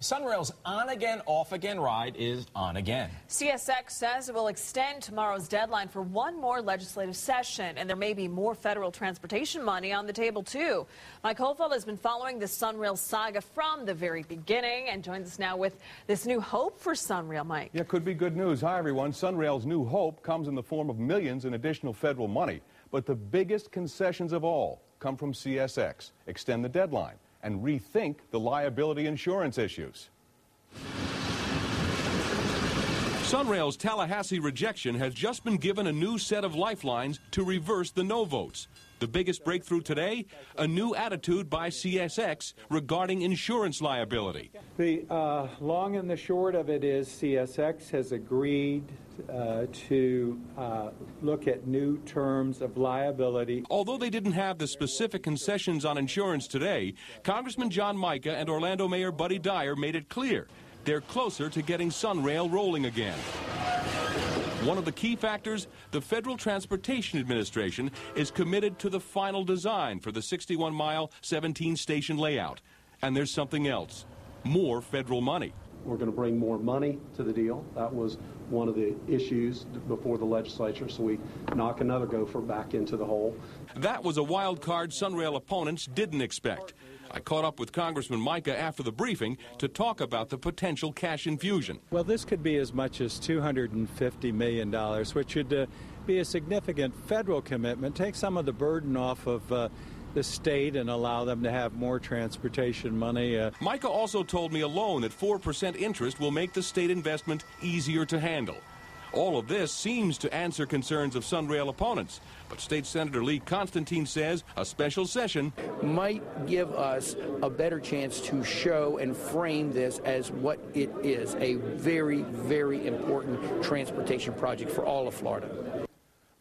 SunRail's on-again, off-again ride is on again. CSX says it will extend tomorrow's deadline for one more legislative session, and there may be more federal transportation money on the table, too. Mike Holfeld has been following the SunRail saga from the very beginning and joins us now with this new hope for SunRail. Mike. Yeah, could be good news. Hi, everyone. SunRail's new hope comes in the form of millions in additional federal money. But the biggest concessions of all come from CSX. Extend the deadline and rethink the liability insurance issues. SunRail's Tallahassee rejection has just been given a new set of lifelines to reverse the no votes. The biggest breakthrough today, a new attitude by CSX regarding insurance liability. The long and the short of it is CSX has agreed to look at new terms of liability. Although they didn't have the specific concessions on insurance today, Congressman Mica and Orlando Mayor Buddy Dyer made it clear they're closer to getting SunRail rolling again. One of the key factors, the Federal Transportation Administration is committed to the final design for the 61-mile, 17-station layout. And there's something else, more federal money. We're going to bring more money to the deal. That was one of the issues before the legislature, so we knock another gopher back into the hole. That was a wild card SunRail opponents didn't expect. I caught up with Congressman Mica after the briefing to talk about the potential cash infusion. Well, this could be as much as $250 million, which would be a significant federal commitment, take some of the burden off of the state and allow them to have more transportation money. Mica also told me a loan at 4% interest will make the state investment easier to handle. All of this seems to answer concerns of SunRail opponents, but State Senator Lee Constantine says a special session might give us a better chance to show and frame this as what it is, a very, very important transportation project for all of Florida.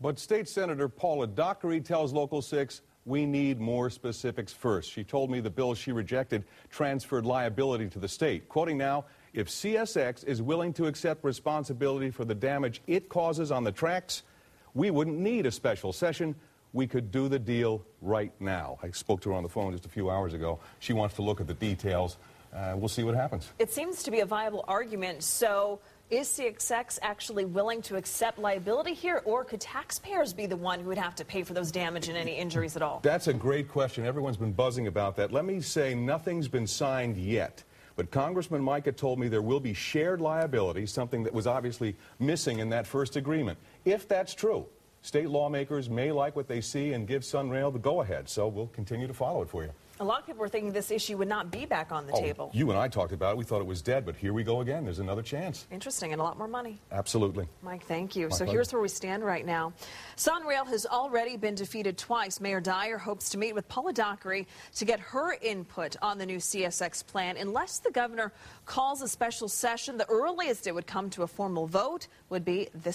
But State Senator Paula Dockery tells Local 6 we need more specifics first. She told me the bill she rejected transferred liability to the state. Quoting now, if CSX is willing to accept responsibility for the damage it causes on the tracks, we wouldn't need a special session. We could do the deal right now. I spoke to her on the phone just a few hours ago. She wants to look at the details. We'll see what happens. It seems to be a viable argument. So is CSX actually willing to accept liability here, or could taxpayers be the one who would have to pay for those damage and any injuries at all? That's a great question. Everyone's been buzzing about that. Let me say nothing's been signed yet. But Congressman Mica told me there will be shared liability, something that was obviously missing in that first agreement. If that's true, state lawmakers may like what they see and give SunRail the go-ahead. So we'll continue to follow it for you. A lot of people were thinking this issue would not be back on the table. You and I talked about it. We thought it was dead, but here we go again. There's another chance. Interesting, and a lot more money. Absolutely. Mike, thank you. My So pleasure. here's where we stand right now. SunRail has already been defeated twice. Mayor Dyer hopes to meet with Paula Dockery to get her input on the new CSX plan. Unless the governor calls a special session, the earliest it would come to a formal vote would be this